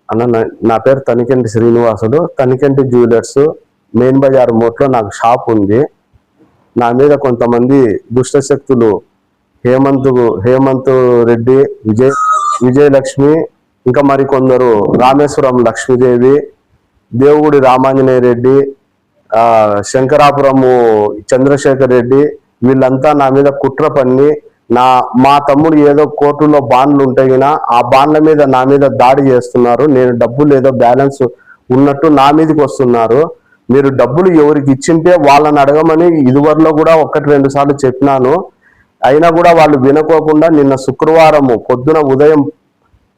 అన్న నా పేరు తనికెంటి శ్రీనివాసుడు. తనికెంటి జ్యువెలర్స్ మెయిన్ బజార్ మోట్లో నాకు షాప్ ఉంది. నా మీద కొంతమంది దుష్టశక్తులు హేమంత్ రెడ్డి, విజయలక్ష్మి, ఇంకా మరికొందరు రామేశ్వరం లక్ష్మీదేవి, దేవుడి రామాంజనేయ రెడ్డి, శంకరాపురము చంద్రశేఖర్ రెడ్డి, వీళ్ళంతా నా మీద కుట్ర పన్ని మా తమ్ముడు ఏదో కోర్టులో బాండ్లు ఉంటాయి కదా, ఆ బాండ్ల మీద నా మీద దాడి చేస్తున్నారు. నేను డబ్బులు ఏదో బ్యాలెన్స్ ఉన్నట్టు నా మీదకి వస్తున్నారు. మీరు డబ్బులు ఎవరికి ఇచ్చింటే వాళ్ళని అడగమని ఇదివరలో కూడా 1-2 సార్లు చెప్పినాను. అయినా కూడా వాళ్ళు వినుకోకుండా నిన్న శుక్రవారము పొద్దున ఉదయం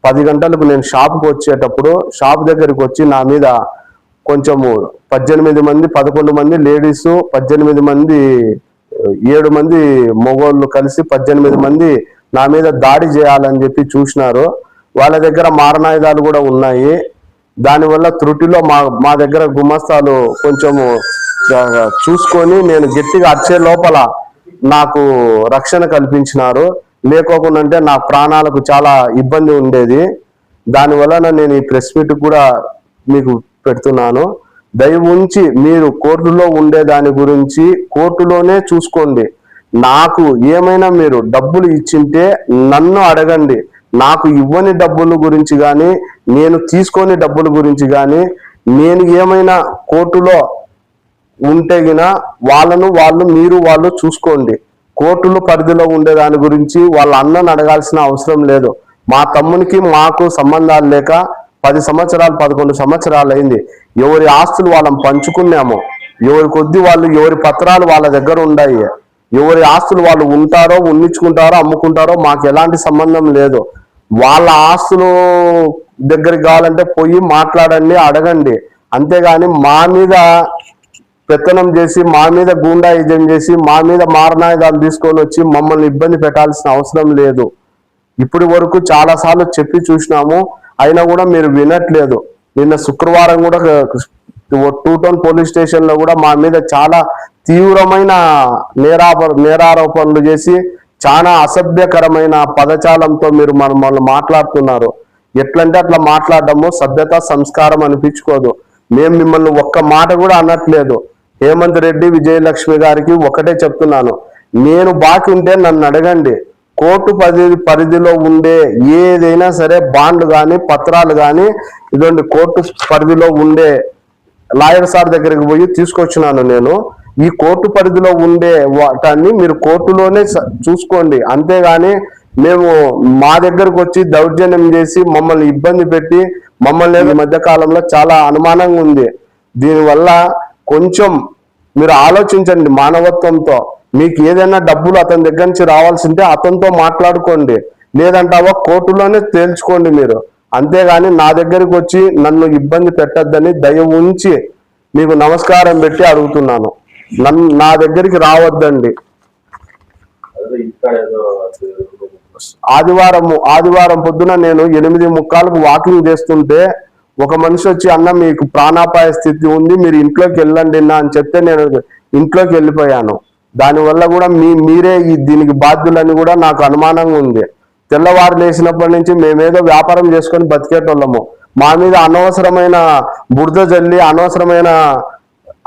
10 గంటలకు నేను షాప్కి వచ్చేటప్పుడు షాప్ దగ్గరికి వచ్చి నా మీద కొంచెము 18 మంది 11 మంది లేడీసు, 18 మంది 7 మంది మగోళ్ళు కలిసి 18 మంది నా మీద దాడి చేయాలని చెప్పి చూసినారు. వాళ్ళ దగ్గర మారణాయుధాలు కూడా ఉన్నాయి. దానివల్ల త్రుటిలో మా దగ్గర గుమస్తాలు కొంచెము చూసుకొని నేను గట్టిగా అరిచే లోపల నాకు రక్షణ కల్పించినారు. లేకోకుండా నా ప్రాణాలకు చాలా ఇబ్బంది ఉండేది. దానివల్ల నేను ఈ ప్రెస్ మీట్ కూడా మీకు పెడుతున్నాను. దయ ఉంచి మీరు కోర్టులో ఉండే దాని గురించి కోర్టులోనే చూసుకోండి. నాకు ఏమైనా మీరు డబ్బులు ఇచ్చింటే నన్ను అడగండి. నాకు ఇవ్వని డబ్బుల గురించి కానీ, నేను తీసుకొని డబ్బుల గురించి కానీ, నేను ఏమైనా కోర్టులో ఉంటే గిన వాళ్ళు చూసుకోండి. కోర్టుల పరిధిలో ఉండే దాని గురించి వాళ్ళ అన్నను అడగాల్సిన అవసరం లేదు. మా తమ్మునికి మాకు సంబంధాలు లేక 10 సంవత్సరాలు 11 సంవత్సరాలు అయింది. ఎవరి ఆస్తులు వాళ్ళని పంచుకున్నాము. ఎవరి కొద్ది వాళ్ళు ఎవరి పత్రాలు వాళ్ళ దగ్గర ఉన్నాయి. ఎవరి ఆస్తులు వాళ్ళు ఉంటారో ఉన్నించుకుంటారో అమ్ముకుంటారో మాకు ఎలాంటి సంబంధం లేదు. వాళ్ళ ఆస్తులు దగ్గరికి కావాలంటే పోయి మాట్లాడండి, అడగండి. అంతేగాని మా మీద పెత్తనం చేసి, మా మీద గూండాయిజం చేసి, మా మీద మారణాయుధాలు తీసుకొని వచ్చి మమ్మల్ని ఇబ్బంది పెట్టాల్సిన అవసరం లేదు. ఇప్పటి వరకు చాలా సార్లు చెప్పి చూసినాము, అయినా కూడా మీరు వినట్లేదు. నిన్న శుక్రవారం కూడా 2 టౌన్ పోలీస్ స్టేషన్లో కూడా మా మీద చాలా తీవ్రమైన నేరారోపణలు చేసి చాలా అసభ్యకరమైన పదజాలంతో మీరు మమ్మల్ని మాట్లాడుతున్నారు. ఎట్లంటే అట్లా మాట్లాడడము సభ్యత సంస్కారం అనిపించుకోదు. మేము మిమ్మల్ని ఒక్క మాట కూడా అనట్లేదు. హేమంత్ రెడ్డి, విజయలక్ష్మి గారికి ఒకటే చెప్తున్నాను, నేను బాకీ ఉంటే నన్ను అడగండి. కోర్టు పరిధిలో ఉండే ఏదైనా సరే బాండ్లు కానీ పత్రాలు కానీ ఇదండి కోర్టు పరిధిలో ఉండే లాయర్ సార్ దగ్గరికి పోయి తీసుకొచ్చినాను నేను. ఈ కోర్టు పరిధిలో ఉండే వాటాన్ని మీరు కోర్టులోనే చూసుకోండి. అంతేగాని మేము మా దగ్గరకు వచ్చి దౌర్జన్యం చేసి మమ్మల్ని ఇబ్బంది పెట్టి మమ్మల్ని ఈ మధ్య కాలంలో చాలా అనుమానంగా ఉంది. దీనివల్ల కొంచెం మీరు ఆలోచించండి మానవత్వంతో. మీకు ఏదైనా డబ్బులు అతని దగ్గర నుంచి రావాల్సి ఉంటే అతనితో మాట్లాడుకోండి, లేదంటావా కోర్టులోనే తేల్చుకోండి మీరు. అంతేగాని నా దగ్గరికి వచ్చి నన్ను ఇబ్బంది పెట్టద్దని దయ ఉంచి మీకు నమస్కారం పెట్టి అడుగుతున్నాను. నా దగ్గరికి రావద్దండి. ఆదివారం పొద్దున నేను 8:45 వాకింగ్ చేస్తుంటే ఒక మనిషి వచ్చి, అన్న మీకు ప్రాణాపాయ స్థితి ఉంది, మీరు ఇంట్లోకి వెళ్ళండి అని చెప్తే నేను ఇంట్లోకి వెళ్ళిపోయాను. దానివల్ల కూడా మీరే దీనికి బాధ్యులని కూడా నాకు అనుమానంగా ఉంది. తెల్లవారు లేచినప్పటి నుంచి మేమేదో వ్యాపారం చేసుకొని బతికేటోళ్ళము. మా మీద అనవసరమైన బురద జల్లి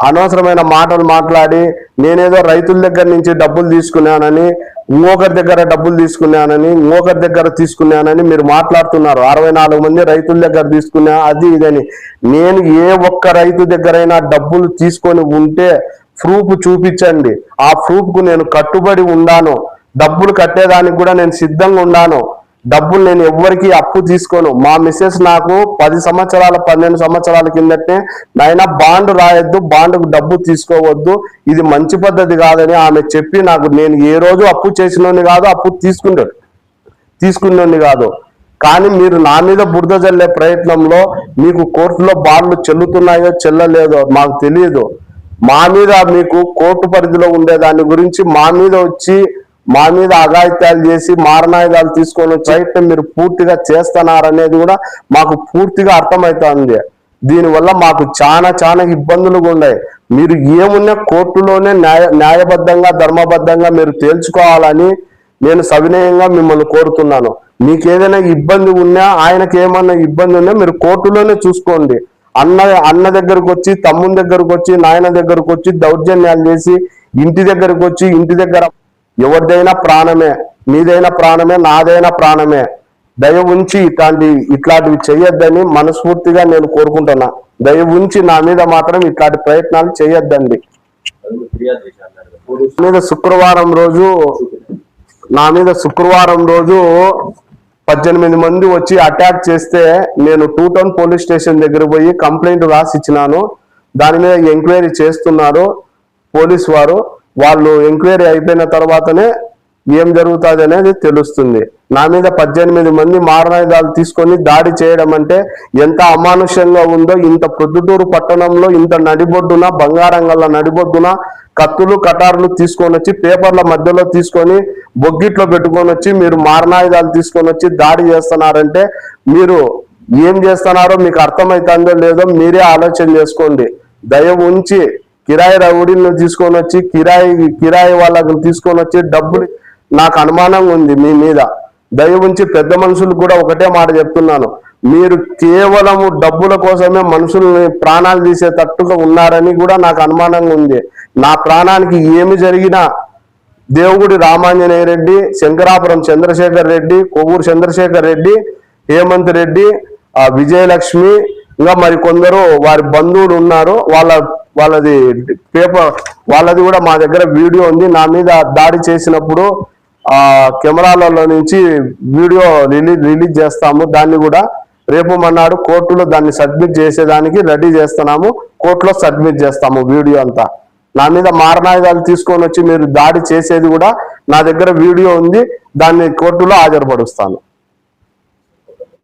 అనవసరమైన మాటలు మాట్లాడి నేనేదో రైతుల దగ్గర నుంచి డబ్బులు తీసుకున్నానని, ఇంకొకరి దగ్గర డబ్బులు తీసుకున్నానని, ఇంకొకరి దగ్గర తీసుకున్నానని మీరు మాట్లాడుతున్నారు. 64 మంది రైతుల దగ్గర తీసుకున్నా అది ఇదని. నేను ఏ ఒక్క రైతు దగ్గరైనా డబ్బులు తీసుకొని ఉంటే ప్రూఫ్ చూపించండి. ఆ ప్రూఫ్కు నేను కట్టుబడి ఉన్నాను. డబ్బులు కట్టేదానికి కూడా నేను సిద్ధంగా ఉన్నాను. డబ్బులు నేను ఎవ్వరికి అప్పు తీసుకోను. మా మిస్సెస్ నాకు 10 సంవత్సరాల 12 సంవత్సరాల కిందటే నాయన బాండ్ రాయొద్దు, బాండ్కు డబ్బు తీసుకోవద్దు, ఇది మంచి పద్ధతి కాదని ఆమె చెప్పి నాకు, నేను ఏ రోజు అప్పు చేసినోని కాదు, అప్పు తీసుకున్నోని కాదు. కానీ మీరు నా మీద బురద జల్లే ప్రయత్నంలో మీకు కోర్టులో బాండ్లు చెల్లుతున్నాయో చెల్లలేదో మాకు తెలియదు. మా మీద మీకు కోర్టు పరిధిలో ఉండే దాని గురించి మా మీద అఘాయిత్యాలు చేసి మారణాయుధాలు తీసుకొని వచ్చి మీరు పూర్తిగా చేస్తున్నారనేది కూడా మాకు పూర్తిగా అర్థమవుతుంది. దీనివల్ల మాకు చాలా ఇబ్బందులు ఉన్నాయి. మీరు ఏమున్నా కోర్టులోనే న్యాయబద్ధంగా ధర్మబద్ధంగా మీరు తేల్చుకోవాలని నేను సవినయంగా మిమ్మల్ని కోరుతున్నాను. మీకు ఏదైనా ఇబ్బంది ఉన్నా, ఆయనకి ఏమన్నా ఇబ్బంది ఉన్నా మీరు కోర్టులోనే చూసుకోండి. అన్న దగ్గరకు వచ్చి, తమ్ముని దగ్గరకు వచ్చి, నాయన దగ్గరకు వచ్చి దౌర్జన్యాలు చేసి ఇంటి దగ్గరకు వచ్చి, ఇంటి దగ్గర ఎవరిదైనా ప్రాణమే, మీదైనా ప్రాణమే, నాదైనా ప్రాణమే. దయ ఉంచి ఇట్లాంటివి చేయొద్దని మనస్ఫూర్తిగా నేను కోరుకుంటున్నా. దయ ఉంచి నా మీద మాత్రం ఇట్లాంటి ప్రయత్నాలు చేయొద్దండి. నా మీద శుక్రవారం రోజు 18 మంది వచ్చి అటాక్ చేస్తే నేను 2 టౌన్ పోలీస్ స్టేషన్ దగ్గర పోయి కంప్లైంట్ రాసి ఇచ్చినాను. దాని మీద ఎంక్వైరీ చేస్తున్నారు పోలీసు వారు. వాళ్ళు ఎంక్వైరీ అయిపోయిన తర్వాతనే ఏం జరుగుతుంది అనేది తెలుస్తుంది. నా మీద 18 మంది మారణాయుధాలు తీసుకొని దాడి చేయడం అంటే ఎంత అమానుష్యంగా ఉందో. ఇంత ప్రొద్దుటూరు పట్టణంలో ఇంత నడిబొడ్డున, బంగారంగల్ల నడిబొడ్డున కత్తులు కటార్లు తీసుకొని వచ్చి పేపర్ల మధ్యలో తీసుకొని బొగ్గిట్లో పెట్టుకొని వచ్చి మీరు మారణాయుధాలు తీసుకొని వచ్చి దాడి చేస్తున్నారంటే మీరు ఏం చేస్తున్నారో మీకు అర్థమవుతుందో లేదో మీరే ఆలోచన చేసుకోండి. దయ ఉంచి కిరాయి రౌడీలను తీసుకొని వచ్చి కిరాయి వాళ్ళకు తీసుకొని వచ్చి డబ్బులు, నాకు అనుమానంగా ఉంది మీ మీద. దయ ఉంచి పెద్ద మనుషులకు కూడా ఒకటే మాట చెప్తున్నాను, మీరు కేవలము డబ్బుల కోసమే మనుషుల్ని ప్రాణాలు తీసేటట్టుగా ఉన్నారని కూడా నాకు అనుమానంగా ఉంది. నా ప్రాణానికి ఏమి జరిగినా దేవుగుడి రామాంజనేయ రెడ్డి, శంకరాపురం చంద్రశేఖర్ రెడ్డి, కొవ్వూరు చంద్రశేఖర్ రెడ్డి, హేమంత్ రెడ్డి, విజయలక్ష్మి, ఇంకా మరి కొందరు వారి బంధువులు ఉన్నారు. వాళ్ళది కూడా మా దగ్గర వీడియో ఉంది. నా మీద దాడి చేసినప్పుడు కెమెరాలలో నుంచి వీడియో రిలీజ్ చేస్తాము. దాన్ని కూడా రేపు మన్నాడు కోర్టులో దాన్ని సబ్మిట్ చేసేదానికి రెడీ చేస్తున్నాము. కోర్టులో సబ్మిట్ చేస్తాము వీడియో అంతా. నా మీద మారణాయుధాలు తీసుకొని వచ్చి మీరు దాడి చేసేది కూడా నా దగ్గర వీడియో ఉంది. దాన్ని కోర్టులో హాజరుపరుస్తాను.